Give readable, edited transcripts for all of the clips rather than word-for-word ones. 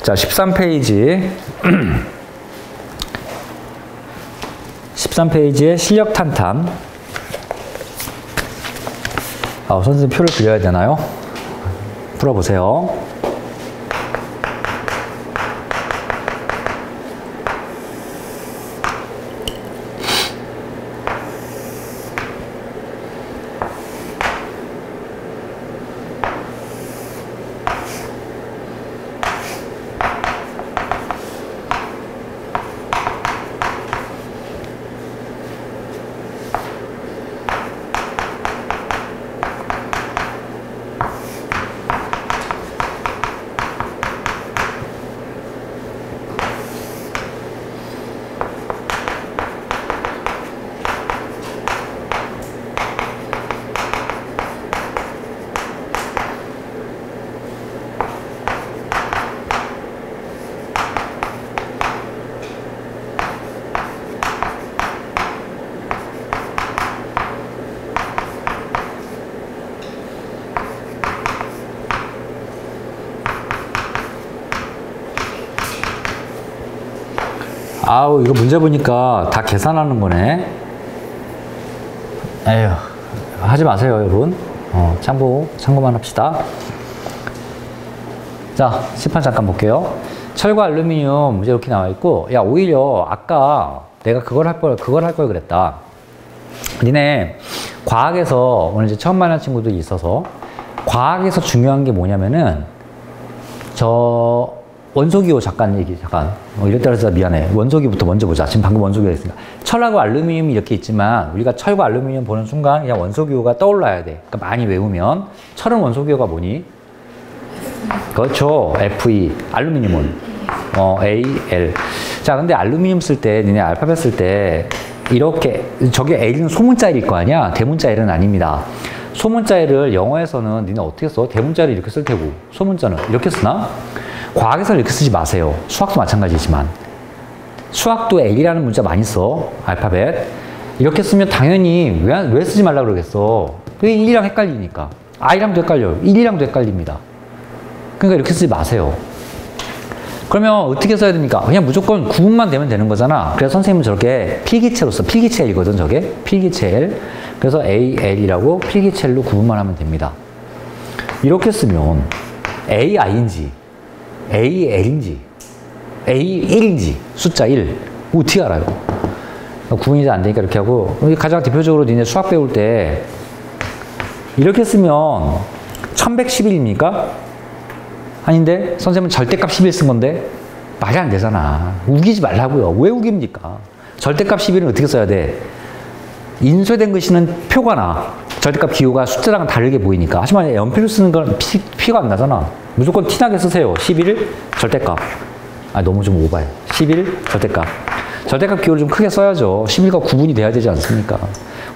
자, 13페이지. 13페이지에 실력 탄탄. 선생님 표를 그려야 되나요? 풀어보세요. 아우, 이거 문제 보니까 다 계산하는 거네. 에휴, 하지 마세요, 여러분. 참고만 합시다. 자, 칠판 잠깐 볼게요. 철과 알루미늄 문제 이렇게 나와 있고, 야, 오히려 아까 내가 그걸 할 걸 그랬다. 니네 과학에서 오늘 이제 처음 만난 친구들이 있어서, 과학에서 중요한 게 뭐냐면은, 원소기호 잠깐. 이랬다 그래서 미안해. 원소기부터 먼저 보자. 지금 방금 원소기호가 있으니까. 철하고 알루미늄이 이렇게 있지만, 우리가 철과 알루미늄 보는 순간 그냥 원소기호가 떠올라야 돼. 그러니까 많이 외우면. 철은 원소기호가 뭐니? 그렇죠. Fe. 알루미늄은 Al. 자, 근데 알루미늄 쓸 때, 니네 알파벳 쓸 때, 이렇게, 저게 L은 소문자 L일 거 아니야? 대문자 L은 아닙니다. 소문자 L을 영어에서는 니네 어떻게 써? 대문자를 이렇게 쓸 테고, 소문자는 이렇게 쓰나? 과학에서는 이렇게 쓰지 마세요. 수학도 마찬가지지만. 수학도 L이라는 문자 많이 써. 알파벳. 이렇게 쓰면 당연히 왜 쓰지 말라 그러겠어. 그게 1이랑 헷갈리니까. I랑도 헷갈려요. 1이랑도 헷갈립니다. 그러니까 이렇게 쓰지 마세요. 그러면 어떻게 써야 됩니까? 그냥 무조건 구분만 되면 되는 거잖아. 그래서 선생님은 저렇게 필기체로 써. 필기체 L이거든, 저게. 필기체 L. 그래서 AL이라고 필기체 L로 구분만 하면 됩니다. 이렇게 쓰면 AI인지 AL인지 A1인지 숫자 1 어떻게 알아요? 구분이 잘 안 되니까 이렇게 하고, 가장 대표적으로 니네 수학 배울 때 이렇게 쓰면 1111입니까? 아닌데 선생님은 절대값 11 쓴 건데 말이 안 되잖아. 우기지 말라고요. 왜 우깁니까? 절대값 11은 어떻게 써야 돼? 인쇄된 글씨는 표가 나. 절대값 기호가 숫자랑은 다르게 보이니까. 하지만 연필로 쓰는 건 피가 안 나잖아. 무조건 티나게 쓰세요. 11 절대값. 너무 좀 오바해. 11 절대값. 절대값 기호를 좀 크게 써야죠. 11과 구분이 돼야 되지 않습니까?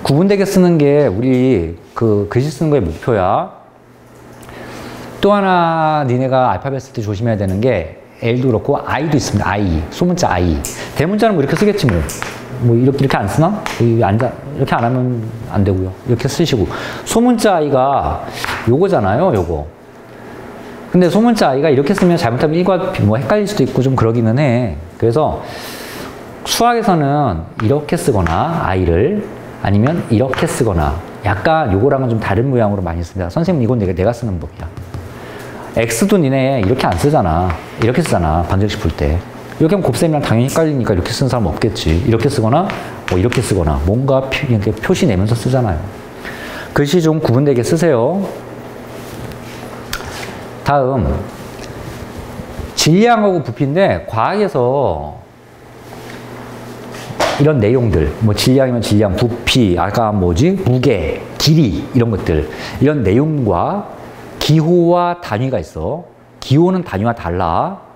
구분되게 쓰는 게 우리 글씨 쓰는 거의 목표야. 또 하나 니네가 알파벳 쓸 때 조심해야 되는 게 L도 그렇고 I도 있습니다. I. 소문자 I. 대문자는 뭐 이렇게 쓰겠지 뭐 이렇게 안 쓰나? 이렇게 안 하면 안 되고요. 이렇게 쓰시고. 소문자 I가 요거잖아요, 요거. 근데 소문자 I가 이렇게 쓰면 잘못하면 1과 뭐 헷갈릴 수도 있고 좀 그러기는 해. 그래서 수학에서는 이렇게 쓰거나 I를 아니면 이렇게 쓰거나 약간 요거랑은 좀 다른 모양으로 많이 씁니다. 선생님 이건 내가 쓰는 법이야. X도 니네 이렇게 안 쓰잖아. 이렇게 쓰잖아. 방정식 풀 때. 이렇게 하면 곱셈이랑 당연히 헷갈리니까 이렇게 쓰는 사람 없겠지. 이렇게 쓰거나 뭐 이렇게 쓰거나 뭔가 이렇게 표시 내면서 쓰잖아요. 글씨 좀 구분되게 쓰세요. 다음 질량하고 부피인데 과학에서 이런 내용들 뭐 질량이면 질량, 부피, 아까 뭐지? 무게, 길이 이런 것들 이런 내용과 기호와 단위가 있어. 기호는 단위와 달라.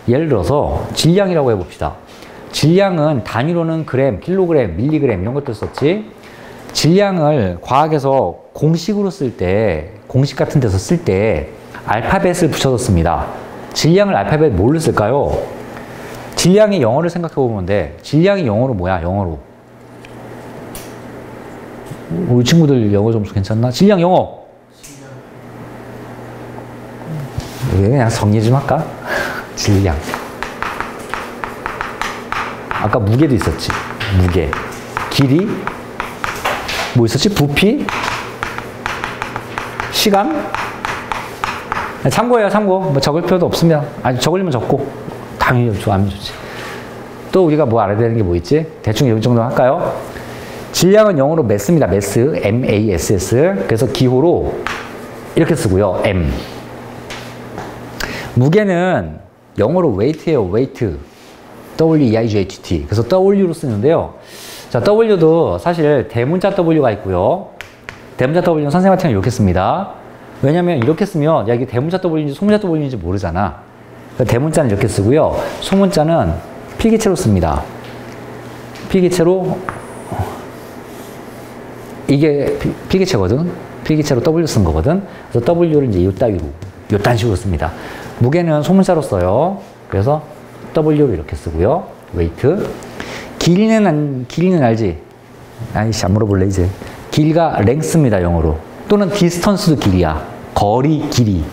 예를 들어서 질량이라고 해봅시다. 질량은 단위로는 그램, 킬로그램, 밀리그램 이런 것들 썼지. 질량을 과학에서 공식으로 쓸 때, 공식 같은 데서 쓸 때 알파벳을 붙여서 씁니다. 질량을 알파벳 뭘로 쓸까요? 질량의 영어를 생각해 보면 돼. 질량이 영어로 뭐야? 영어로. 우리 친구들 영어 점수 괜찮나? 질량 영어. 그냥 정리 좀 할까? 질량. 아까 무게도 있었지. 무게. 길이. 뭐 있었지? 부피. 시간. 참고예요, 참고. 뭐 적을 필요도 없습니다. 아니, 적으려면 적고. 당연히 좋아하면 좋지. 또 우리가 뭐 알아야 되는 게 뭐 있지? 대충 이 정도 할까요? 질량은 영어로 mass입니다. mass. M-A-S-S. 그래서 기호로 이렇게 쓰고요. M. 무게는 영어로 weight예요. weight. W-E-I-G-H-T. 그래서 W로 쓰는데요. 자, W도 사실 대문자 W가 있고요. 대문자 W는 선생님 같은 경우는 이렇게 씁니다. 왜냐면 이렇게 쓰면 야, 이게 대문자 W인지 소문자 W인지 모르잖아. 그러니까 대문자는 이렇게 쓰고요. 소문자는 필기체로 씁니다. 필기체로 이게 필기체거든. 필기체로 W 쓴 거거든. 그래서 W를 이제 요딴 식으로 씁니다. 무게는 소문자로 써요. 그래서 W로 이렇게 쓰고요. weight. 길이는 알지? 아이씨, 안 물어볼래, 이제. 길이가 length입니다, 영어로. 또는 distance도 길이야. 거리, 길이.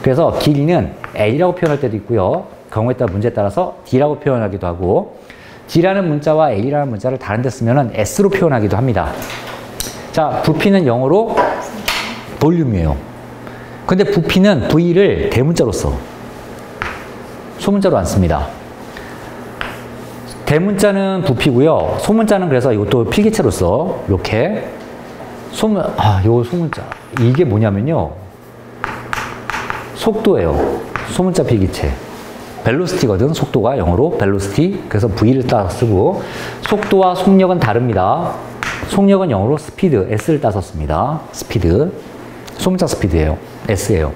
그래서 길이는 A라고 표현할 때도 있고요. 경우에 따라 문제에 따라서 D라고 표현하기도 하고, D라는 문자와 A라는 문자를 다른 데 쓰면은 S로 표현하기도 합니다. 자, 부피는 영어로 볼륨이에요. 근데 부피는 V를 대문자로 써. 소문자로 안 씁니다. 대문자는 부피고요. 소문자는 그래서 이것도 필기체로 써. 이렇게. 요 소문자. 이게 뭐냐면요. 속도예요. 소문자 필기체. 벨로시티거든. 속도가 영어로 벨로시티. 그래서 V를 따서 쓰고. 속도와 속력은 다릅니다. 속력은 영어로 스피드. S를 따서 씁니다. 스피드. 소문자 스피드예요. S예요.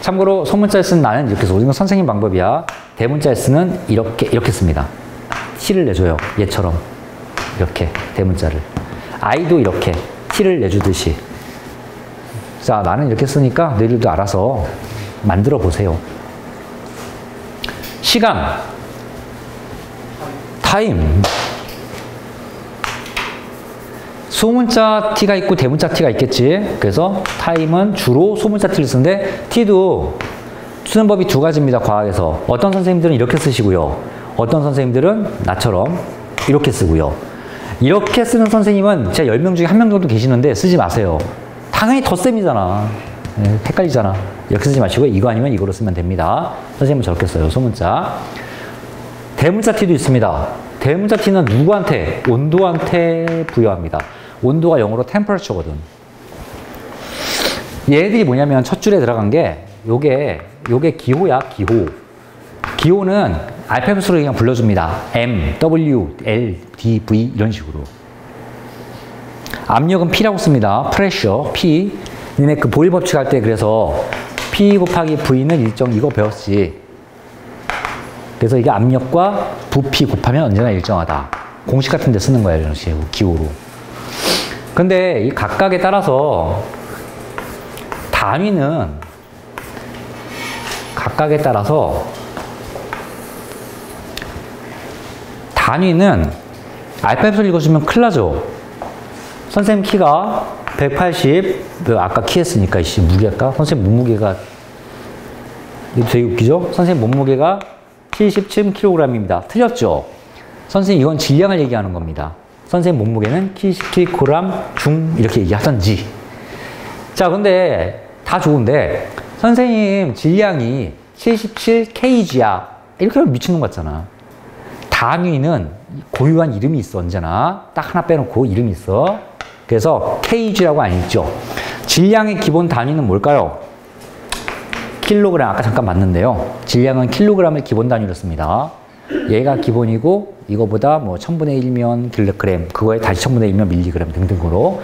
참고로 소문자에 쓰는 나는 이렇게 써. 이건 선생님 방법이야. 대문자에 쓰는 이렇게 씁니다. T를 내줘요. 얘처럼. 이렇게 대문자를. I도 이렇게 T를 내주듯이. 자, 나는 이렇게 쓰니까 너희들도 알아서 만들어 보세요. 시간. 타임. 소문자 T가 있고 대문자 T가 있겠지. 그래서 타임은 주로 소문자 T를 쓰는데 T도 쓰는 법이 두 가지입니다. 과학에서. 어떤 선생님들은 이렇게 쓰시고요. 어떤 선생님들은 나처럼 이렇게 쓰고요. 이렇게 쓰는 선생님은 제가 10명 중에 1명 정도 계시는데 쓰지 마세요. 당연히 덧셈이잖아. 네, 헷갈리잖아. 이렇게 쓰지 마시고 이거 아니면 이거로 쓰면 됩니다. 선생님은 저렇게 써요. 소문자. 대문자 T도 있습니다. 대문자 T는 누구한테? 온도한테 부여합니다. 온도가 영어로 temperature거든. 얘들이 뭐냐면 첫 줄에 들어간 게 요게 기호야, 기호. 기호는 알파벳으로 그냥 불러줍니다. M, W, L, D, V 이런 식으로. 압력은 P라고 씁니다. pressure, P. 니네 그 보일 법칙 할 때 그래서 P 곱하기 V는 일정 이거 배웠지. 그래서 이게 압력과 부피 곱하면 언제나 일정하다. 공식 같은 데 쓰는 거예요. 이런 식으로 기호로. 근데 이 각각에 따라서 단위는 각각에 따라서 단위는 알파벳을 읽어주면 큰일 나죠. 선생님 키가 180, 아까 키 했으니까, 무게가, 선생님 몸무게가, 이거 되게 웃기죠? 선생님 몸무게가 77kg입니다. 틀렸죠? 선생님 이건 질량을 얘기하는 겁니다. 선생님 몸무게는 77kg 중, 이렇게 얘기하던지. 자, 근데 다 좋은데, 선생님 질량이 77kg야. 이렇게 하면 미친놈 같잖아. 단위는 고유한 이름이 있어, 언제나. 딱 하나 빼놓고 이름이 있어. 그래서 kg라고 안 읽죠. 질량의 기본 단위는 뭘까요? 킬로그램, 아까 잠깐 봤는데요. 질량은 킬로그램을 기본 단위로 씁니다. 얘가 기본이고 이거보다 뭐 1000분의 1면 킬로그램, 그거에 다시 1000분의 1면 밀리그램 등등으로.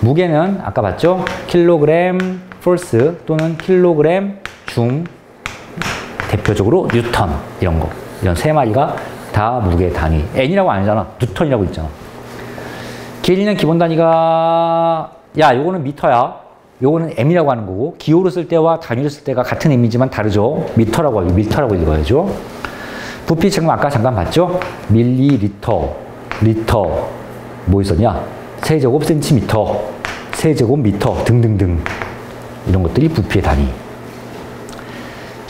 무게는 아까 봤죠? 킬로그램 폴스 또는 킬로그램 중, 대표적으로 뉴턴, 이런 거. 이런 세 마리가 다 무게 단위. N이라고 안 하잖아. 뉴턴이라고 있잖아. 길이는 기본 단위가, 야, 요거는 미터야. 요거는 M이라고 하는 거고, 기호로 쓸 때와 단위로 쓸 때가 같은 의미지만 다르죠. 미터라고 하고, 미터라고 읽어야죠. 부피 지금 아까 잠깐 봤죠? 밀리리터, 리터, 뭐 있었냐? 세제곱 센티미터, 세제곱 미터 등등등. 이런 것들이 부피의 단위.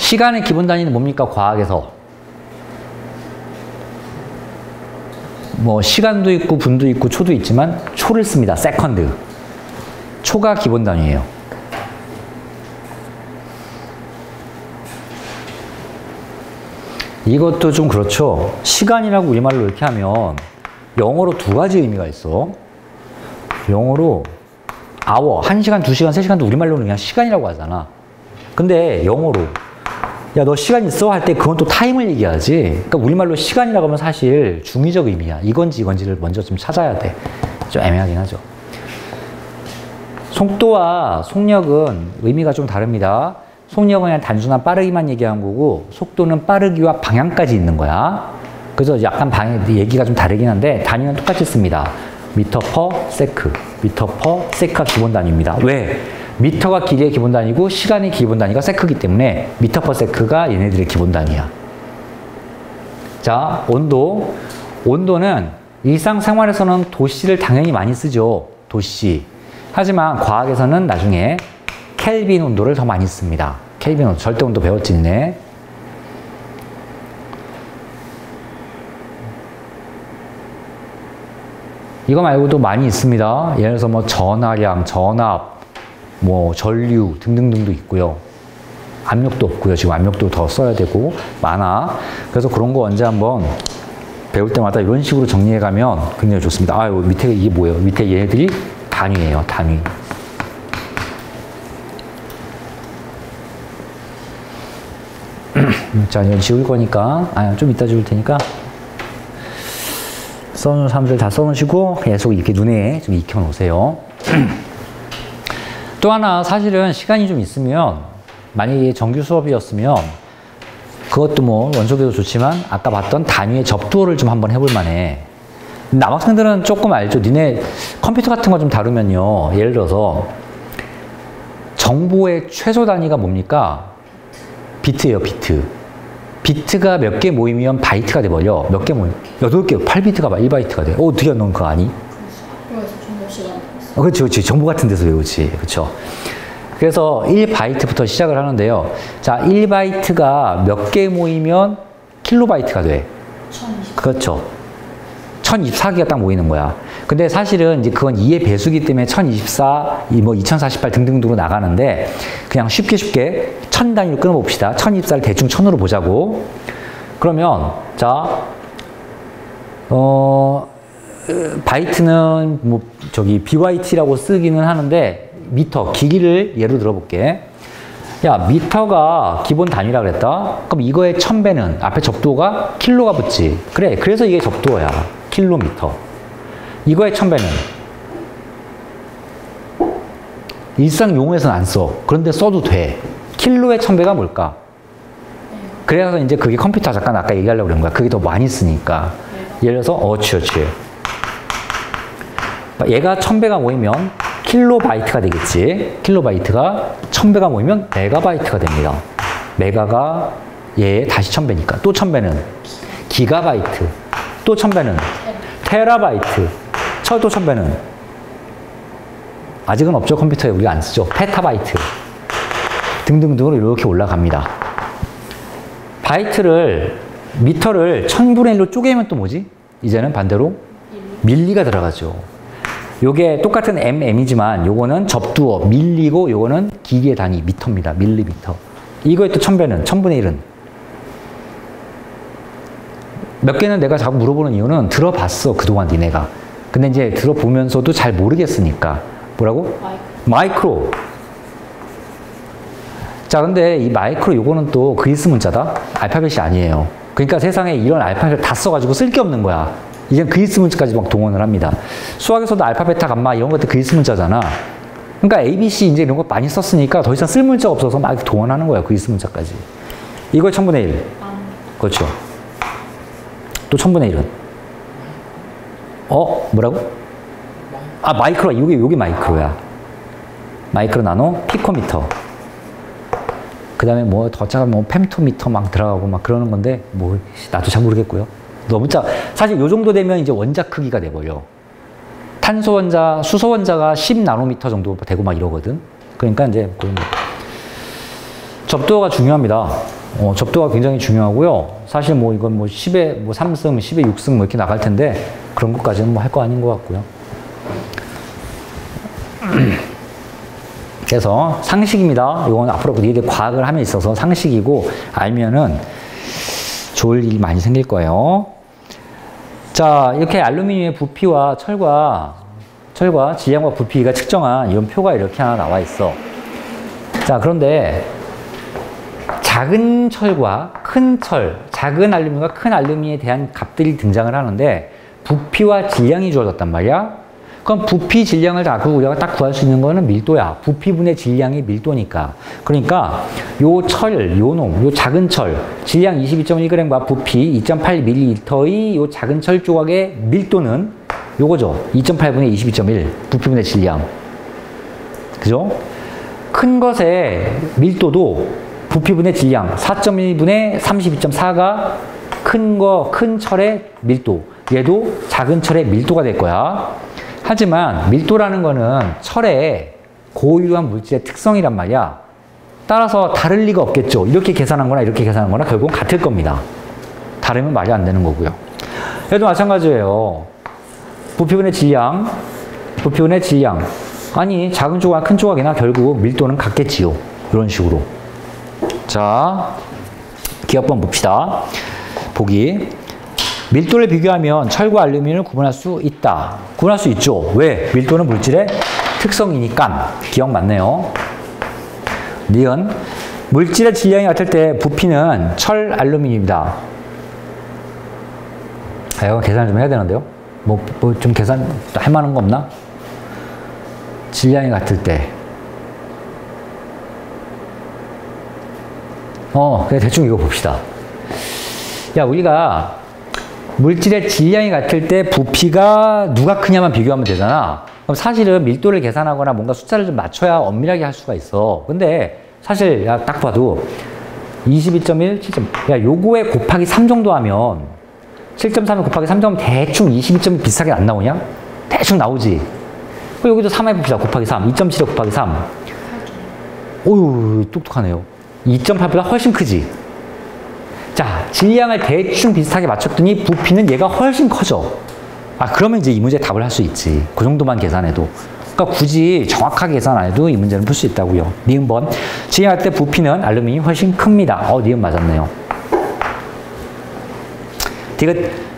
시간의 기본 단위는 뭡니까? 과학에서. 뭐 시간도 있고 분도 있고 초도 있지만 초를 씁니다. 세컨드. 초가 기본 단위예요. 이것도 좀 그렇죠. 시간이라고 우리말로 이렇게 하면 영어로 두 가지 의미가 있어. 영어로 hour, 1시간, 2시간, 3시간도 우리말로는 그냥 시간이라고 하잖아. 근데 영어로 야, 너 시간 있어? 할 때 그건 또 타임을 얘기하지. 그러니까 우리말로 시간이라고 하면 사실 중의적 의미야. 이건지 이건지를 먼저 좀 찾아야 돼. 좀 애매하긴 하죠. 속도와 속력은 의미가 좀 다릅니다. 속력은 그냥 단순한 빠르기만 얘기한 거고 속도는 빠르기와 방향까지 있는 거야. 그래서 약간 얘기가 좀 다르긴 한데 단위는 똑같이 씁니다. 미터 퍼 세크. 미터 퍼 세크가 기본 단위입니다. 왜? 미터가 길이의 기본 단위고 시간의 기본 단위가 세크이기 때문에 미터 퍼 세크가 얘네들의 기본 단위야. 자, 온도. 온도는 일상생활에서는 도씨를 당연히 많이 쓰죠. 도씨. 하지만 과학에서는 나중에 켈빈 온도를 더 많이 씁니다. 켈빈 온도, 절대 온도 배웠지, 네. 이거 말고도 많이 있습니다. 예를 들어서 뭐 전하량, 전압, 뭐 전류 등등등도 있고요. 압력도 없고요. 지금 압력도 더 써야 되고 많아. 그래서 그런 거 언제 한번 배울 때마다 이런 식으로 정리해 가면 굉장히 좋습니다. 아, 밑에 이게 뭐예요? 밑에 얘네들이 단위예요. 단위. 자, 이건 지울 거니까 좀 이따 지울 테니까 써놓은 사람들 다 써놓으시고 계속 이렇게 눈에 좀 익혀놓으세요. 또 하나 사실은 시간이 좀 있으면 만약에 정규 수업이었으면 그것도 뭐 원소계도 좋지만 아까 봤던 단위의 접두어를 좀 한번 해볼 만해. 남학생들은 조금 알죠. 니네 컴퓨터 같은 거 좀 다루면요. 예를 들어서 정보의 최소 단위가 뭡니까? 비트예요. 비트. 비트가 몇 개 모이면 바이트가 돼버려. 몇 개 모이면 8개, 8비트가 1바이트가 돼. 어떻게 넌 그거 아니? 그렇지, 그렇지. 정보 같은 데서 외우지. 그렇죠. 그래서 1바이트부터 시작을 하는데요. 자, 1바이트가 몇 개 모이면 킬로바이트가 돼. 1024. 그렇죠. 1024개가 딱 모이는 거야. 근데 사실은 이제 그건 2의 배수기 때문에 1024, 뭐 2048 등등으로 나가는데 그냥 쉽게 1000 단위로 끊어봅시다. 1024를 대충 1000으로 보자고. 그러면 자, 바이트는 뭐 저기 BYT라고 쓰기는 하는데 미터, 기기를 예로 들어볼게. 야, 미터가 기본 단위라 그랬다? 그럼 이거의 1000배는 앞에 접두어가 킬로가 붙지. 그래, 그래서 이게 접두어야. 킬로미터. 이거의 1000배는 일상 용어에서는 안 써. 그런데 써도 돼. 킬로의 1000배가 뭘까? 그래서 이제 그게 컴퓨터 잠깐 아까 얘기하려고 그런 거야. 그게 더 많이 쓰니까. 예를 들어서 그렇지. 얘가 1000배가 모이면 킬로바이트가 되겠지. 킬로바이트가 1000배가 모이면 메가바이트가 됩니다. 메가가 얘 다시 1000배니까. 또 1000배는 기가바이트. 또 1000배는 테라바이트. 또 1000배는 아직은 없죠. 컴퓨터에 우리가 안 쓰죠. 페타바이트. 등등등으로 이렇게 올라갑니다. 바이트를, 미터를 1000분의 1로 쪼개면 또 뭐지? 이제는 반대로 밀리가 들어가죠. 요게 똑같은 mm이지만 요거는 접두어 밀리고 요거는 기계의 단위 미터입니다. 밀리미터. 이거의 또 1000배는 1000분의 1은 몇 개는 내가 자꾸 물어보는 이유는 들어봤어. 그동안 니네가. 근데 이제 들어보면서도 잘 모르겠으니까. 뭐라고? 마이크로. 자, 근데 이 마이크로 요거는 또 그리스 문자다? 알파벳이 아니에요. 그러니까 세상에 이런 알파벳을 다 써가지고 쓸 게 없는 거야. 이제 그리스 문자까지 막 동원을 합니다. 수학에서도 알파, 베타, 감마 이런 것들 그리스 문자잖아. 그러니까 ABC 이제 이런 거 많이 썼으니까 더 이상 쓸 문자가 없어서 막 동원하는 거야. 그리스 문자까지. 이걸 1000분의 1. 그렇죠. 또 1000분의 1은? 뭐라고? 아, 마이크로. 요게 마이크로야. 마이크로 나노 피코미터. 그 다음에 뭐 더 작은 뭐 펜토미터 막 들어가고 막 그러는 건데 뭐 나도 잘 모르겠고요. 너무 사실 요 정도 되면 이제 원자 크기가 돼버려. 탄소 원자, 수소 원자가 10나노미터 정도 되고 막 이러거든. 그러니까 이제 접두어가 중요합니다. 접도가 굉장히 중요하고요. 사실 뭐 이건 뭐 10에 뭐 3승, 10에 6승 뭐 이렇게 나갈 텐데 그런 것까지는 뭐 할 거 아닌 것 같고요. 그래서 상식입니다. 이건 앞으로 니들 과학을 함에 있어서 상식이고 알면은 좋을 일이 많이 생길 거예요. 자, 이렇게 알루미늄의 부피와 철과 질량과 부피가 측정한 이런 표가 이렇게 하나 나와 있어. 자, 그런데 작은 철과 큰 철, 작은 알루미늄과 큰 알루미늄에 대한 값들이 등장을 하는데 부피와 질량이 주어졌단 말이야. 그럼 부피, 질량을 다 우리가 딱 구할 수 있는 거는 밀도야. 부피분의 질량이 밀도니까. 그러니까 요 철, 요 작은 철, 질량 22.1g과 부피 2.8ml의 요 작은 철 조각의 밀도는 요거죠. 2.8분의 22.1 부피분의 질량. 그죠? 큰 것의 밀도도 부피분의 질량 4.1분의 32.4가 큰 철의 밀도. 얘도 작은 철의 밀도가 될 거야. 하지만 밀도라는 거는 철의 고유한 물질의 특성이란 말이야. 따라서 다를 리가 없겠죠. 이렇게 계산한 거나 이렇게 계산한 거나 결국은 같을 겁니다. 다르면 말이 안 되는 거고요. 얘도 마찬가지예요. 부피분의 질량. 아니, 작은 조각, 큰 조각이나 결국 밀도는 같겠지요. 이런 식으로. 자, 기억번 봅시다. 보기. 밀도를 비교하면 철과 알루미늄을 구분할 수 있다. 구분할 수 있죠. 왜? 밀도는 물질의 특성이니까. 기억 맞네요. 니은. 물질의 질량이 같을 때 부피는 철, 알루미늄이다. 이거 계산을 좀 해야 되는데요. 뭐 좀 계산 할 만한 거 없나? 질량이 같을 때. 그냥 대충 이거 봅시다. 야, 우리가 물질의 질량이 같을 때 부피가 누가 크냐만 비교하면 되잖아. 그럼 사실은 밀도를 계산하거나 뭔가 숫자를 좀 맞춰야 엄밀하게 할 수가 있어. 근데 사실 야, 딱 봐도 22.1, 7.1. 야, 요거에 곱하기 3 정도 하면 7.3에 곱하기 3 정도 하면 대충 22.1 비슷하게 안 나오냐? 대충 나오지. 그럼 여기도 3 해봅시다. 곱하기 3. 2.7에 곱하기 3. 오유, 똑똑하네요. 2.8보다 훨씬 크지? 자, 질량을 대충 비슷하게 맞췄더니 부피는 얘가 훨씬 커져. 그러면 이제 이 문제 답을 할 수 있지. 그 정도만 계산해도. 그러니까 굳이 정확하게 계산 안 해도 이 문제는 풀 수 있다고요. 니은번. 질량할 때 부피는 알루미늄이 훨씬 큽니다. 니은 맞았네요.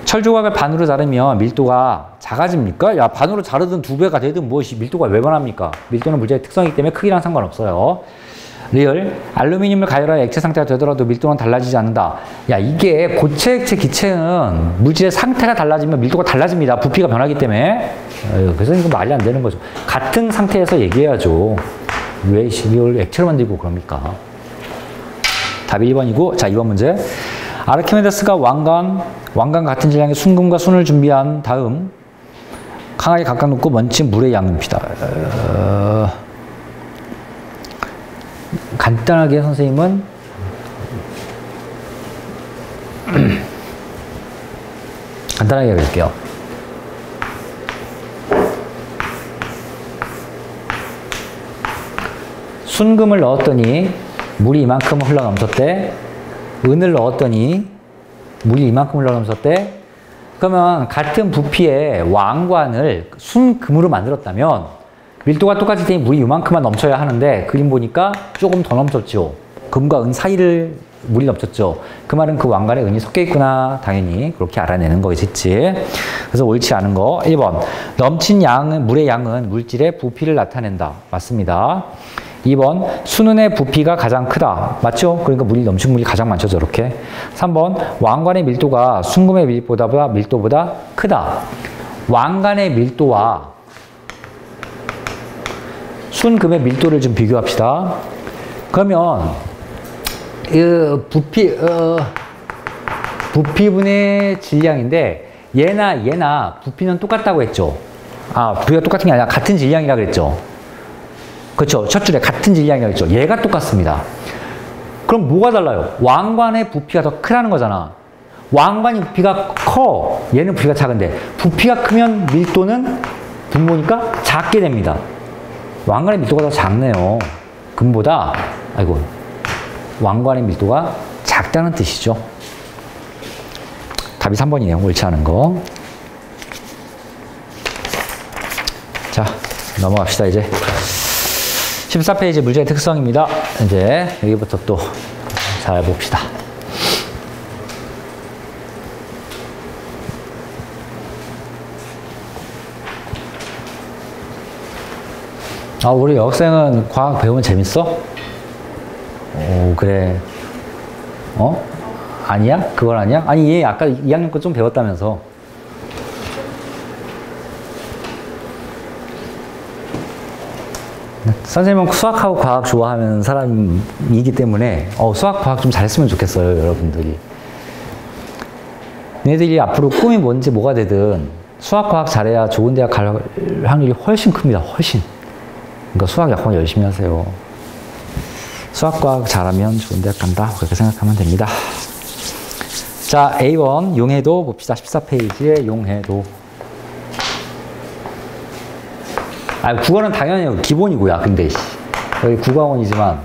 철 조각을 반으로 자르면 밀도가 작아집니까? 야, 반으로 자르든 2배가 되든 무엇이 밀도가 왜 변합니까? 밀도는 물질의 특성이기 때문에 크기랑 상관없어요. 리얼. 알루미늄을 가열하여 액체 상태가 되더라도 밀도는 달라지지 않는다. 야, 이게 고체, 액체, 기체는 물질의 상태가 달라지면 밀도가 달라집니다. 부피가 변하기 때문에. 그래서 이거 말이 안 되는 거죠. 같은 상태에서 얘기해야죠. 왜 이걸 액체로 만들고 그럽니까? 답이 1번이고, 자, 2번 문제. 아르키메데스가 왕관 같은 질량의 순금과 순을 준비한 다음 강하게 각각 놓고 먼친 물의 양을 봅시다. 간단하게 선생님은 간단하게 해볼게요. 순금을 넣었더니 물이 이만큼 흘러넘쳤대. 은을 넣었더니 물이 이만큼 흘러넘쳤대. 그러면 같은 부피의 왕관을 순금으로 만들었다면 밀도가 똑같을 테니 물이 이만큼만 넘쳐야 하는데 그림 보니까 조금 더 넘쳤죠. 금과 은 사이를 물이 넘쳤죠. 그 말은 그 왕관에 은이 섞여 있구나. 당연히 그렇게 알아내는 거겠지. 그래서 옳지 않은 거 1번. 넘친 양은 물의 양은 물질의 부피를 나타낸다. 맞습니다. 2번. 순은의 부피가 가장 크다. 맞죠? 그러니까 물이 넘친 물이 가장 많죠. 저렇게. 3번. 왕관의 밀도가 순금의 밀도보다 크다. 왕관의 밀도와 순금의 밀도를 좀 비교합시다. 그러면 부피분의 질량인데 얘나 부피는 똑같다고 했죠. 부피가 똑같은 게 아니라 같은 질량이라 그랬죠. 그렇죠. 첫 줄에 같은 질량이라 그랬죠. 얘가 똑같습니다. 그럼 뭐가 달라요? 왕관의 부피가 더 크다는 거잖아. 왕관의 부피가 커. 얘는 부피가 작은데 부피가 크면 밀도는 분모니까 작게 됩니다. 왕관의 밀도가 더 작네요. 금보다 왕관의 밀도가 작다는 뜻이죠. 답이 3번이네요. 옳지 않은 거. 자, 넘어갑시다, 이제. 14페이지 문제의 특성입니다. 이제 여기부터 또 잘 봅시다. 아, 우리 여학생은 과학 배우면 재밌어? 오, 그래. 어? 아니야? 그건 아니야? 아니, 얘 아까 2학년 거 좀 배웠다면서. 선생님은 수학하고 과학 좋아하는 사람이기 때문에 수학, 과학 좀 잘했으면 좋겠어요, 여러분들이. 너희들이 앞으로 꿈이 뭔지 뭐가 되든 수학, 과학 잘해야 좋은 대학 갈 확률이 훨씬 큽니다, 훨씬. 그러니까 수학, 약학 열심히 하세요. 수학, 과학 잘하면 좋은 대학 간다, 그렇게 생각하면 됩니다. 자, A1 용해도 봅시다. 14페이지에 용해도. 아, 국어는 당연히 기본이고요. 근데 여기 국어학원이지만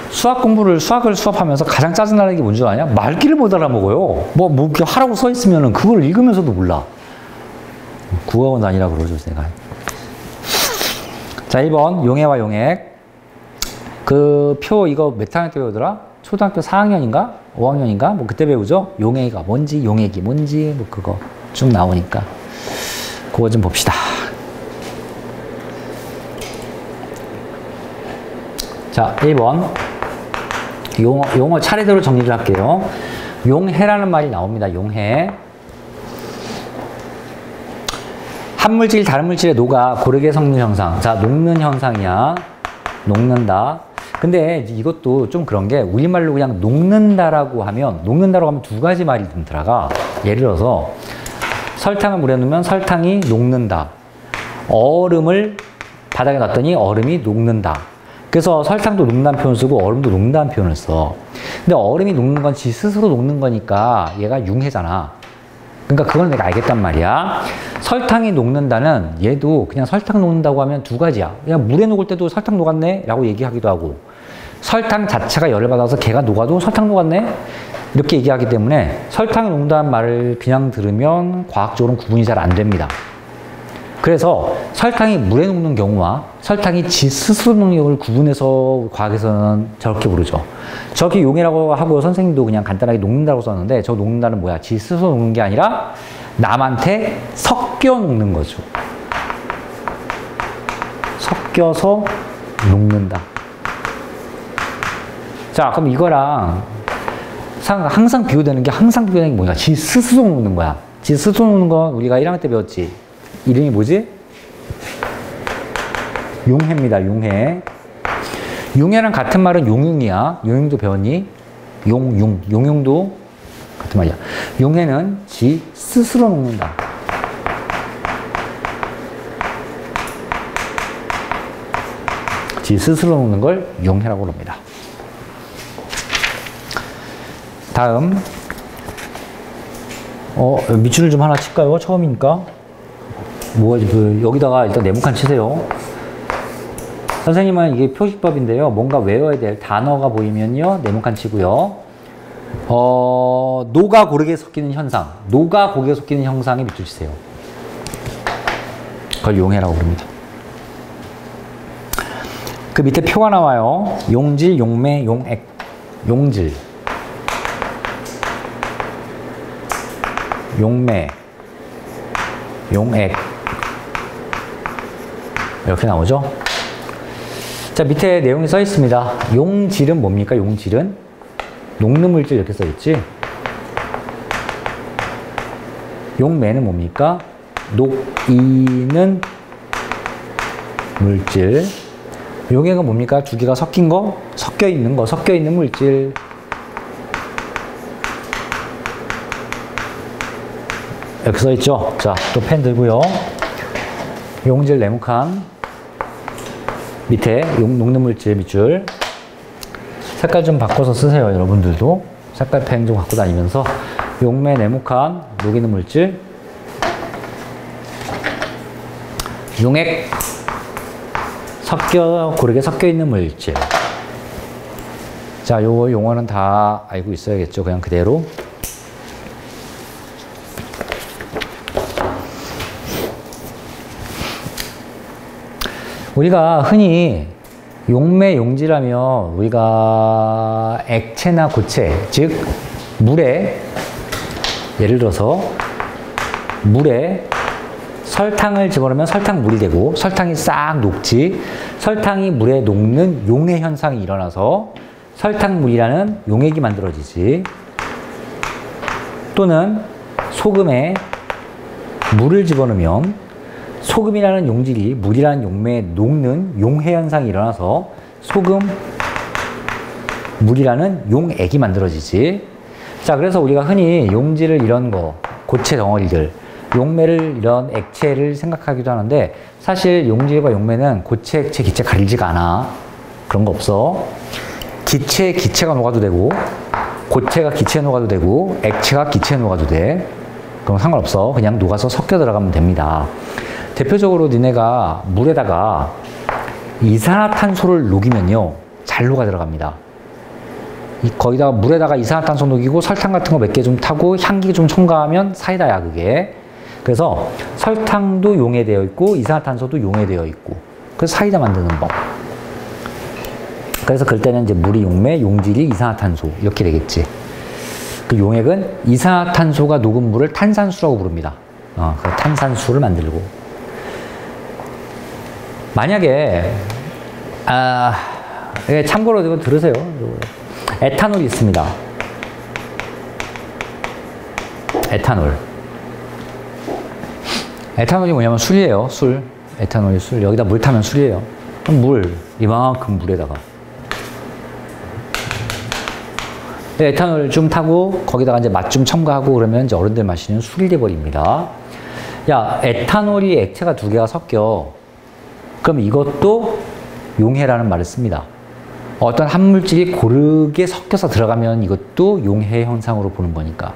수학을 수업하면서 가장 짜증나는 게 뭔 줄 아냐? 말귀를 못 알아먹어요. 뭐 이렇게 하라고 써 있으면은 그걸 읽으면서도 몰라. 국어학원 다니라 그러죠, 제가. 자, 1번 용해와 용액. 그 표 이거 몇 학년 때 배우더라? 초등학교 4학년인가? 5학년인가? 뭐 그때 배우죠? 용해가 뭔지, 용액이 뭔지, 뭐 그거 쭉 나오니까. 그거 좀 봅시다. 자, 1번. 용어 차례대로 정리를 할게요. 용해라는 말이 나옵니다. 용해. 한 물질, 다른 물질에 녹아 고르게 섞는 현상. 자, 녹는 현상이야. 녹는다. 근데 이것도 좀 그런 게 우리말로 그냥 녹는다라고 하면 두 가지 말이 좀 들어가. 예를 들어서 설탕을 물에 넣으면 설탕이 녹는다. 얼음을 바닥에 놨더니 얼음이 녹는다. 그래서 설탕도 녹는다는 표현을 쓰고 얼음도 녹는다는 표현을 써. 근데 얼음이 녹는 건 지 스스로 녹는 거니까 얘가 융해잖아. 그러니까 그걸 내가 알겠단 말이야. 설탕이 녹는다는 얘도 그냥 설탕 녹는다고 하면 두 가지야. 그냥 물에 녹을 때도 설탕 녹았네? 라고 얘기하기도 하고 설탕 자체가 열을 받아서 걔가 녹아도 설탕 녹았네? 이렇게 얘기하기 때문에 설탕이 녹는다는 말을 그냥 들으면 과학적으로는 구분이 잘 안 됩니다. 그래서 설탕이 물에 녹는 경우와 설탕이 지 스스로 녹는 경우를 구분해서 과학에서는 저렇게 부르죠. 저렇게 용해라고 하고 선생님도 그냥 간단하게 녹는다고 썼는데 저 녹는다는 뭐야? 지 스스로 녹는 게 아니라 남한테 섞여 녹는 거죠. 섞여서 녹는다. 자, 그럼 이거랑 항상 비교되는 게 뭐냐? 지 스스로 녹는 거야. 지 스스로 녹는 건 우리가 1학년 때 배웠지. 이름이 뭐지? 용해입니다. 용해. 용해랑 같은 말은 용융이야. 용융도 배웠니? 용융도 같은 말이야. 용해는 지 스스로 녹는다. 지 스스로 녹는 걸 용해라고 합니다. 다음. 밑줄을 좀 하나 칠까요? 처음이니까. 여기다가 일단 네모칸 치세요. 선생님은 이게 표시법인데요. 뭔가 외워야 될 단어가 보이면요. 네모칸 치고요. 노가 고르게 섞이는 현상. 노가 고르게 섞이는 현상에 밑줄 치세요. 그걸 용해라고 부릅니다. 그 밑에 표가 나와요. 용질, 용매, 용액. 용질. 용매. 용액. 이렇게 나오죠? 자, 밑에 내용이 써 있습니다. 용질은 뭡니까? 용질은? 녹는 물질 이렇게 써 있지? 용매는 뭡니까? 녹이는 물질. 용액은 뭡니까? 두 개가 섞인 거? 섞여 있는 거, 섞여 있는 물질. 이렇게 써 있죠? 자, 또 펜 들고요. 용질 네모칸. 밑에 녹는 물질 밑줄. 색깔 좀 바꿔서 쓰세요, 여러분들도. 색깔 펜 좀 갖고 다니면서. 용매 네모칸, 녹이는 물질. 용액, 고르게 섞여 있는 물질. 자, 요 용어는 다 알고 있어야겠죠. 그냥 그대로. 우리가 흔히 용매, 용지라면 우리가 액체나 고체, 즉 물에, 예를 들어서 물에 설탕을 집어넣으면 설탕물이 되고 설탕이 싹 녹지, 설탕이 물에 녹는 용해 현상이 일어나서 설탕물이라는 용액이 만들어지지, 또는 소금에 물을 집어넣으면 소금이라는 용질이 물이라는 용매에 녹는 용해 현상이 일어나서 소금, 물이라는 용액이 만들어지지. 자, 그래서 우리가 흔히 용질을 이런 거, 고체 덩어리들, 용매를 이런 액체를 생각하기도 하는데 사실 용질과 용매는 고체, 액체, 기체 가리지가 않아. 그런 거 없어. 기체에 기체가 녹아도 되고 고체가 기체에 녹아도 되고 액체가 기체에 녹아도 돼. 그럼 상관없어. 그냥 녹아서 섞여 들어가면 됩니다. 대표적으로 니네가 물에다가 이산화탄소를 녹이면요, 잘 녹아 들어갑니다. 거기다가 물에다가 이산화탄소 녹이고 설탕 같은 거 몇 개 좀 타고 향기 좀 첨가하면 사이다야, 그게. 그래서 설탕도 용해되어 있고 이산화탄소도 용해되어 있고, 그래서 사이다 만드는 법. 그래서 그럴 때는 이제 물이 용매, 용질이 이산화탄소 이렇게 되겠지. 그 용액은 이산화탄소가 녹은 물을 탄산수라고 부릅니다. 그 탄산수를 만들고. 만약에 참고로 이거 들으세요. 에탄올이 있습니다. 에탄올이 뭐냐면 술이에요. 술. 에탄올이 술. 여기다 물 타면 술이에요. 그럼 물, 이만큼 물에다가 에탄올 좀 타고 거기다가 이제 맛 좀 첨가하고 그러면 이제 어른들 마시는 술이 돼버립니다. 야, 에탄올이 액체가 두 개가 섞여. 그럼 이것도 용해라는 말을 씁니다. 어떤 한 물질이 고르게 섞여서 들어가면 이것도 용해 현상으로 보는 거니까.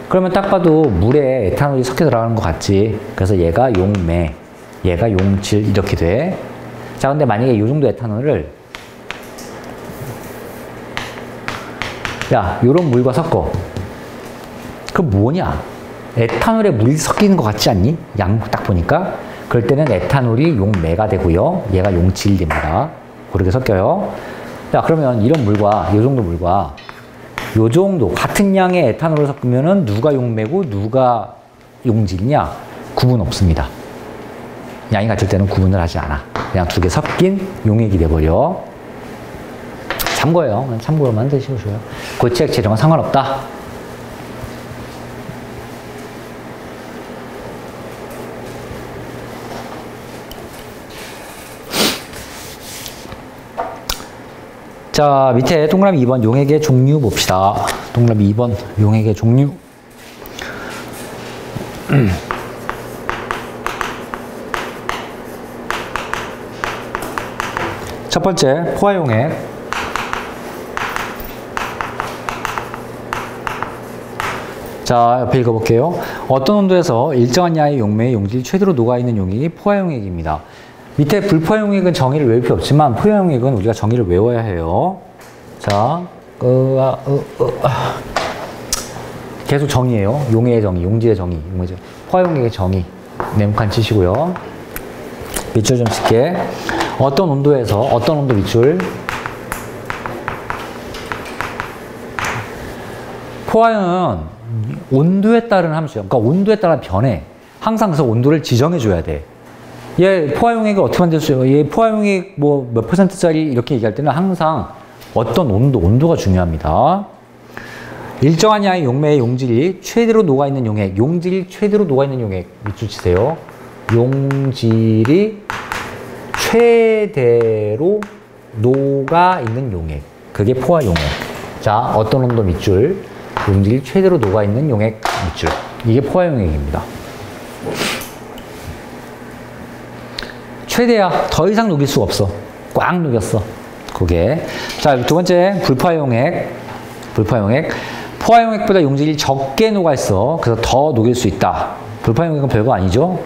그러면 딱 봐도 물에 에탄올이 섞여 들어가는 것 같지. 그래서 얘가 용매, 얘가 용질 이렇게 돼. 자, 근데 만약에 이 정도 에탄올을 야, 요런 물과 섞어. 그럼 뭐냐? 에탄올에 물이 섞이는 것 같지 않니? 양 딱 보니까. 그럴 때는 에탄올이 용매가 되고요. 얘가 용질이 됩니다. 고르게 섞여요. 자, 그러면 이런 물과 요 정도 물과 요 정도 같은 양의 에탄올을 섞으면은 누가 용매고 누가 용질이냐? 구분 없습니다. 양이 같을 때는 구분을 하지 않아. 그냥 두 개 섞인 용액이 돼버려. 참고예요. 참고로만 드시고요. 고체, 액체 이런 건 상관없다. 자, 밑에 동그라미 2번 용액의 종류 봅시다. 동그라미 2번 용액의 종류. 첫 번째, 포화용액. 자, 옆에 읽어볼게요. 어떤 온도에서 일정한 양의 용매의 용질이 최대로 녹아있는 용액이 포화용액입니다. 밑에 불포화용액은 정의를 외울 필요 없지만 포화용액은 우리가 정의를 외워야 해요. 자, 계속 정의예요. 용해의 정의, 용질의 정의, 포화용액의 정의 네모칸 치시고요. 밑줄 좀 쓸게. 어떤 온도에서 어떤 온도 밑줄. 포화는 온도에 따른 함수예요. 그러니까 온도에 따라 변해. 항상 그래서 온도를 지정해 줘야 돼. 얘 포화용액을 어떻게 만들 수 있어요? 얘 포화용액 뭐 몇 %짜리 이렇게 얘기할 때는 항상 어떤 온도가 중요합니다. 일정한 양의 용매의 용질이 최대로 녹아있는 용액, 용질이 최대로 녹아있는 용액 밑줄 치세요. 용질이 최대로 녹아있는 용액, 그게 포화용액. 자, 어떤 온도 밑줄, 용질이 최대로 녹아있는 용액 밑줄, 이게 포화용액입니다. 최대야. 더 이상 녹일 수가 없어. 꽉 녹였어. 그게. 자, 두 번째, 불포화용액. 포화용액보다 용질이 적게 녹아있어. 그래서 더 녹일 수 있다. 불포화용액은 별거 아니죠?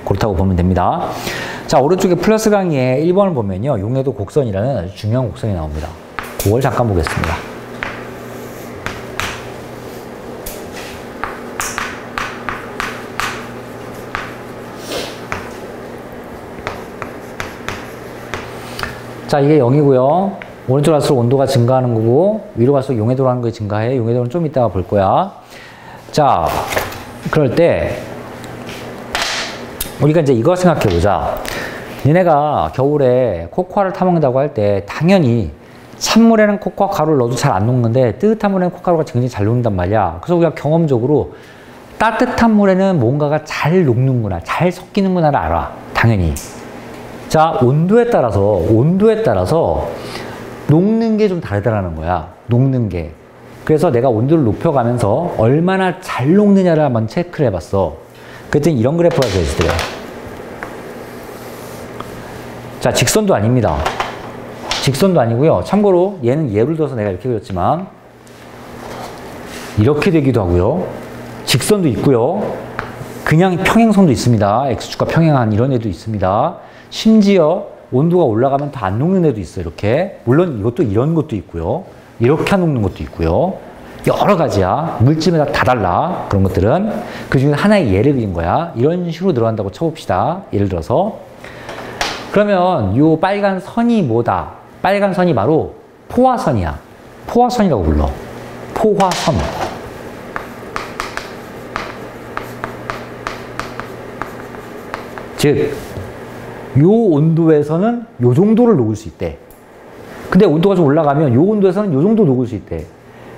그렇다고 보면 됩니다. 자, 오른쪽에 플러스 강의에 1번을 보면요. 용해도 곡선이라는 중요한 곡선이 나옵니다. 그걸 잠깐 보겠습니다. 자, 이게 0이고요. 오른쪽으로 갈수록 온도가 증가하는 거고 위로 갈수록 용해도라는 게 증가해. 용해도는 좀 이따가 볼 거야. 자, 그럴 때 우리가 이제 이거 생각해 보자. 니네가 겨울에 코코아를 타먹는다고 할 때 당연히 찬물에는 코코아 가루를 넣어도 잘 안 녹는데 뜨뜻한 물에는 코코아 가루가 굉장히 잘 녹는단 말이야. 그래서 우리가 경험적으로 따뜻한 물에는 뭔가가 잘 녹는구나, 잘 섞이는구나를 알아. 당연히. 자, 온도에 따라서 녹는 게 좀 다르다라는 거야. 녹는 게. 그래서 내가 온도를 높여가면서 얼마나 잘 녹느냐를 한번 체크를 해봤어. 그랬더니 이런 그래프가 되어지더래. 자, 직선도 아닙니다. 직선도 아니고요. 참고로 얘는 예를 들어서 내가 이렇게 그렸지만 이렇게 되기도 하고요. 직선도 있고요. 그냥 평행선도 있습니다. X축과 평행한 이런 애도 있습니다. 심지어 온도가 올라가면 더 안 녹는 애도 있어요. 이렇게. 물론 이것도 이런 것도 있고요. 이렇게 안 녹는 것도 있고요. 여러 가지야. 물질마다 다 달라. 그런 것들은. 그 중에 하나의 예를 그린 거야. 이런 식으로 들어간다고 쳐봅시다. 예를 들어서. 그러면 요 빨간 선이 뭐다? 빨간 선이 바로 포화선이야. 포화선이라고 불러. 포화선. 즉, 요 온도에서는 요 정도를 녹을 수 있대. 근데 온도가 좀 올라가면 요 온도에서는 요 정도 녹을 수 있대.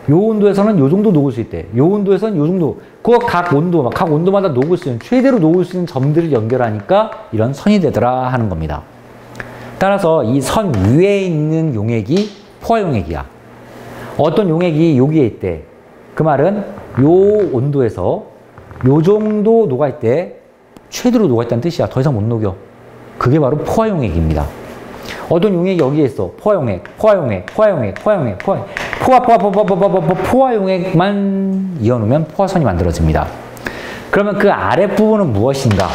요 온도에서는 요 정도 녹을 수 있대. 요 온도에서는 요 정도. 그거 각 온도마다 녹을 수 있는, 최대로 녹을 수 있는 점들을 연결하니까 이런 선이 되더라 하는 겁니다. 따라서 이 선 위에 있는 용액이 포화 용액이야. 어떤 용액이 여기에 있대. 그 말은 요 온도에서 요 정도 녹아있대. 최대로 녹아있다는 뜻이야. 더 이상 못 녹여. 그게 바로 포화 용액입니다. 어떤 용액이 여기에 있어. 포화 용액. 포화 용액만 이어놓으면 포화선이 만들어집니다. 그러면 그 아랫부분은 무엇인가?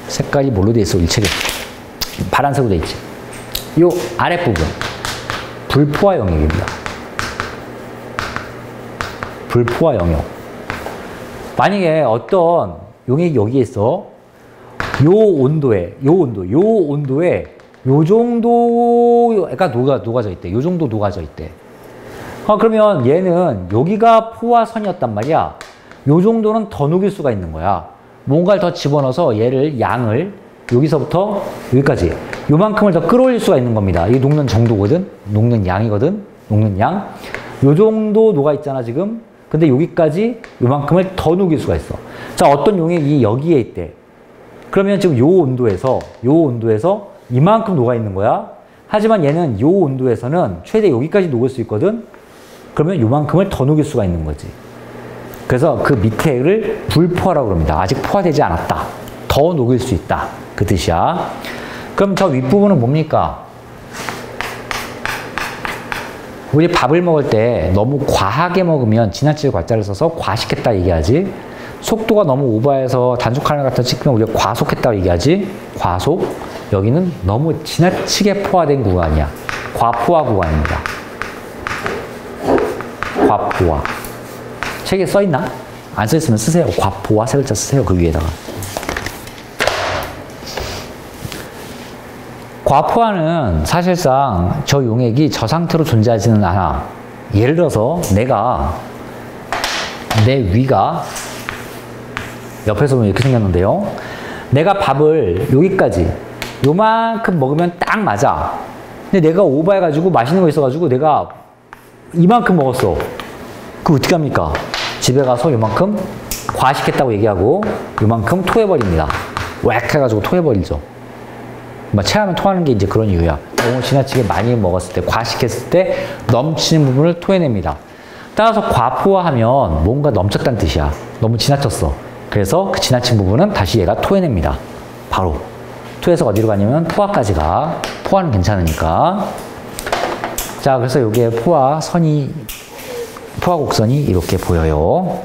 색깔이 뭘로 돼 있어? 일체게. 파란색으로 돼 있지. 요 아랫부분. 불포화 용액입니다. 불포화 용액. 만약에 어떤 용액이 여기에 있어. 요 온도에 요 정도가 녹아져 있대. 요 정도 녹아져 있대. 그러면 얘는 여기가 포화선이었단 말이야. 요 정도는 더 녹일 수가 있는 거야. 뭔가를 더 집어넣어서 얘를 양을 여기서부터 여기까지 요만큼을 더 끌어올릴 수가 있는 겁니다. 이게 녹는 정도거든. 녹는 양이거든. 녹는 양. 요 정도 녹아 있잖아 지금. 근데 여기까지 요만큼을 더 녹일 수가 있어. 자, 어떤 용액이 여기에 있대. 그러면 지금 요 온도에서 이만큼 녹아 있는 거야. 하지만 얘는 요 온도에서는 최대 여기까지 녹을 수 있거든. 그러면 요만큼을 더 녹일 수가 있는 거지. 그래서 그 밑에를 불포화라고 합니다. 아직 포화되지 않았다. 더 녹일 수 있다. 그 뜻이야. 그럼 저 윗부분은 뭡니까? 우리 밥을 먹을 때 너무 과하게 먹으면 지나칠 과자를 써서 과식했다 얘기하지. 속도가 너무 오버해서 단속하는 것 같은 찍히면 우리가 과속했다고 얘기하지. 과속. 여기는 너무 지나치게 포화된 구간이야. 과포화 구간입니다. 과포화. 책에 써있나? 안 써있으면 쓰세요. 과포화 세 글자 쓰세요. 그 위에다가. 과포화는 사실상 저 용액이 저 상태로 존재하지는 않아. 예를 들어서 내 위가 옆에서 보면 이렇게 생겼는데요. 내가 밥을 여기까지 요만큼 먹으면 딱 맞아. 근데 내가 오버해가지고 맛있는 거 있어가지고 내가 이만큼 먹었어. 그럼 어떻게 합니까? 집에 가서 요만큼 과식했다고 얘기하고 요만큼 토해버립니다. 웩 해가지고 토해버리죠. 체하면 토하는 게 이제 그런 이유야. 너무 지나치게 많이 먹었을 때, 과식했을 때 넘치는 부분을 토해냅니다. 따라서 과포화하면 뭔가 넘쳤다는 뜻이야. 너무 지나쳤어. 그래서 그 지나친 부분은 다시 얘가 토해냅니다. 바로. 토해서 어디로 가냐면 포화까지 가. 포화는 괜찮으니까. 자, 그래서 여기에 포화 곡선이 이렇게 보여요.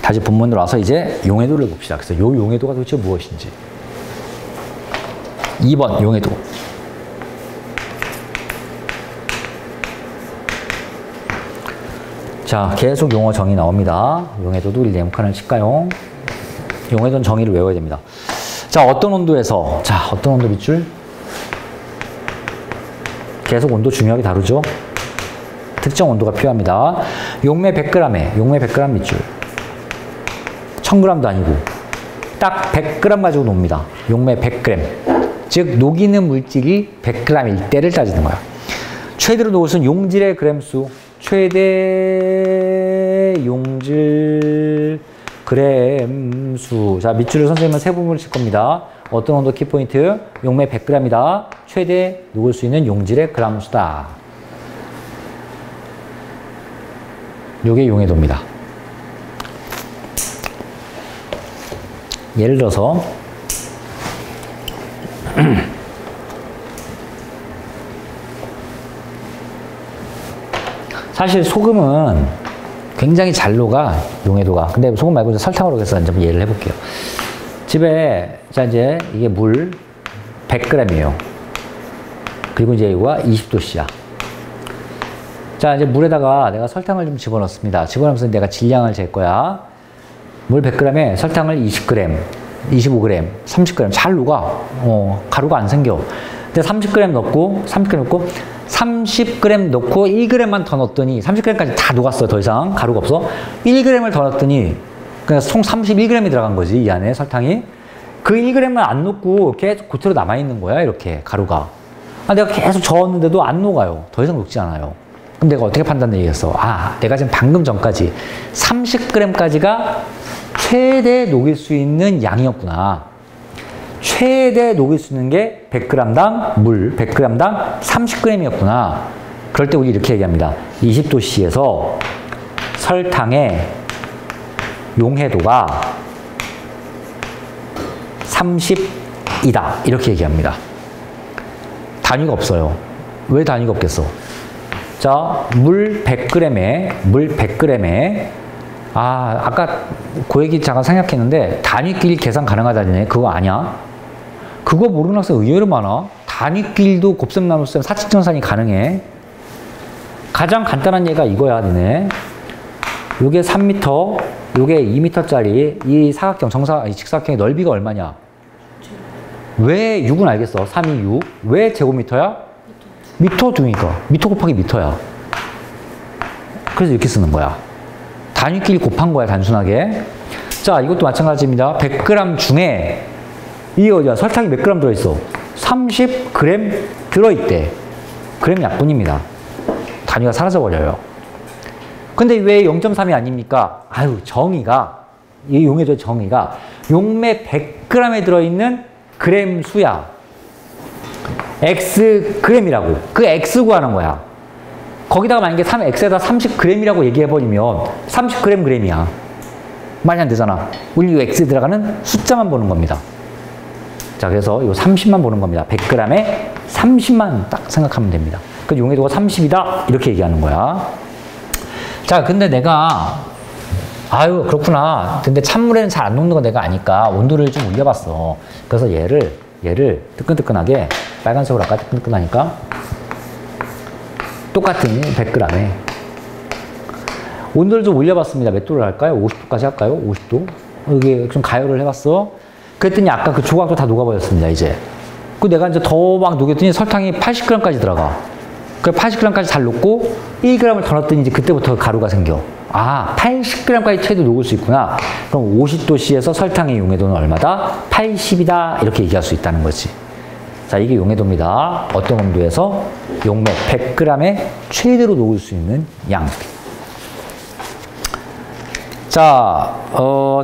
다시 본문으로 와서 이제 용해도를 봅시다. 그래서 요 용해도가 도대체 무엇인지. 2번 용해도. 자, 계속 용어 정의 나옵니다. 용해도도 1, 2칸을 칠까요? 용해도는 정의를 외워야 됩니다. 자, 어떤 온도에서, 자, 어떤 온도 밑줄? 계속 온도 중요하게 다루죠? 특정 온도가 필요합니다. 용매 100g에, 용매 100g 밑줄. 1000g도 아니고, 딱 100g 가지고 놉니다. 용매 100g. 즉, 녹이는 물질이 100g일 때를 따지는 거야. 최대로 녹을 수 있는 용질의 그램수. 최대 용질 그램수. 자, 밑줄을 선생님은 세 부분을 칠 겁니다. 어떤 온도 키포인트? 용매 100g이다. 최대 녹을 수 있는 용질의 그램수다. 요게 용해도입니다. 예를 들어서 사실 소금은 굉장히 잘 녹아, 용해도가. 근데 소금 말고 설탕으로 해서 이제 예를 해볼게요. 집에, 자, 이제 이게 물 100g이에요. 그리고 이제 이거가 20도씨야. 자, 이제 물에다가 내가 설탕을 좀 집어넣습니다. 집어넣으면서 내가 질량을 잴 거야. 물 100g에 설탕을 20g, 25g, 30g 잘 녹아. 가루가 안 생겨. 근데 30g 넣고 30g 넣고 1g만 더 넣었더니 30g까지 다 녹았어. 더 이상 가루가 없어. 1g을 더 넣었더니 그냥 총 31g이 들어간 거지. 이 안에 설탕이. 그 1g을 안 녹고 계속 그대로 남아있는 거야. 이렇게 가루가. 내가 계속 저었는데도 안 녹아요. 더 이상 녹지 않아요. 그럼 내가 어떻게 판단되겠어? 아, 내가 지금 방금 전까지 30g까지가 최대 녹일 수 있는 양이었구나. 최대 녹일 수 있는 게 100g당 물 100g당 30g이었구나. 그럴 때 우리 이렇게 얘기합니다. 20도씨에서 설탕의 용해도가 30이다. 이렇게 얘기합니다. 단위가 없어요. 왜 단위가 없겠어? 자, 물 100g에 아까 그 얘기 잠깐 생각했는데 단위끼리 계산 가능하다니 그거 아니야? 그거 모르는 학생 의외로 많아. 단위끼리도 곱셈 나눗셈 사칙정산이 가능해. 가장 간단한 예가 이거야, 니네. 요게 3m, 요게 2m짜리 이 사각형, 이 직사각형의 넓이가 얼마냐? 왜 6은 알겠어? 3이 6. 왜 제곱미터야? 미터 2니까. 미터 곱하기 미터야. 그래서 이렇게 쓰는 거야. 단위끼리 곱한 거야, 단순하게. 자, 이것도 마찬가지입니다. 100g 중에 이 어디야? 설탕이 몇 g 들어있어? 30g 들어있대. 그램 약분입니다. 단위가 사라져버려요. 근데 왜 0.3이 아닙니까? 아유, 정의가, 이 용해도의 정의가 용매 100g에 들어있는 그램 수야. X g이라고. 그 X 구하는 거야. 거기다가 만약에 X에다 30g이라고 얘기해버리면 30g g이야. 말이 안 되잖아. 우리 이 X에 들어가는 숫자만 보는 겁니다. 자, 그래서 이 30만 보는 겁니다. 100g에 30만 딱 생각하면 됩니다. 그 용해도가 30이다. 이렇게 얘기하는 거야. 자, 근데 내가 아유, 그렇구나. 근데 찬물에는 잘 안 녹는 거 내가 아니까 온도를 좀 올려봤어. 그래서 얘를 뜨끈뜨끈하게 빨간색으로 아까 뜨끈뜨끈하니까 똑같은 100g에 온도를 좀 올려봤습니다. 몇 도를 할까요? 50도까지 할까요? 50도? 여기 좀 가열을 해봤어. 그랬더니 아까 그 조각도 다 녹아버렸습니다, 이제. 그 내가 이제 더 막 녹였더니 설탕이 80g까지 들어가. 그 80g까지 잘 녹고 1g을 더 넣었더니 이제 그때부터 가루가 생겨. 아, 80g까지 최대 녹을 수 있구나. 그럼 50도씨에서 설탕의 용해도는 얼마다? 80이다. 이렇게 얘기할 수 있다는 거지. 자, 이게 용해도입니다. 어떤 온도에서? 용매 100g에 최대로 녹을 수 있는 양. 자,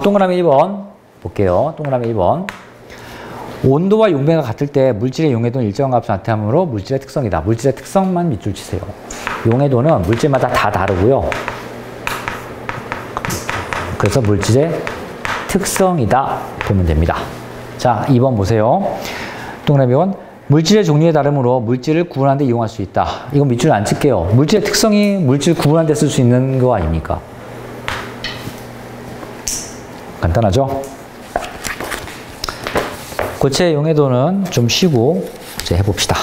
동그라미 1번 볼게요. 동그라미 1번. 온도와 용매가 같을 때 물질의 용해도는 일정한 값을 나타내므로 물질의 특성이다. 물질의 특성만 밑줄 치세요. 용해도는 물질마다 다 다르고요. 그래서 물질의 특성이다 보면 됩니다. 자, 2번 보세요. 동그라미 2번. 물질의 종류에 따르므로 물질을 구분하는 데 이용할 수 있다. 이건 밑줄 안 칠게요. 물질의 특성이 물질 구분하는 데 쓸 수 있는 거 아닙니까? 간단하죠? 고체 용해도는 좀 쉬고 이제 해봅시다.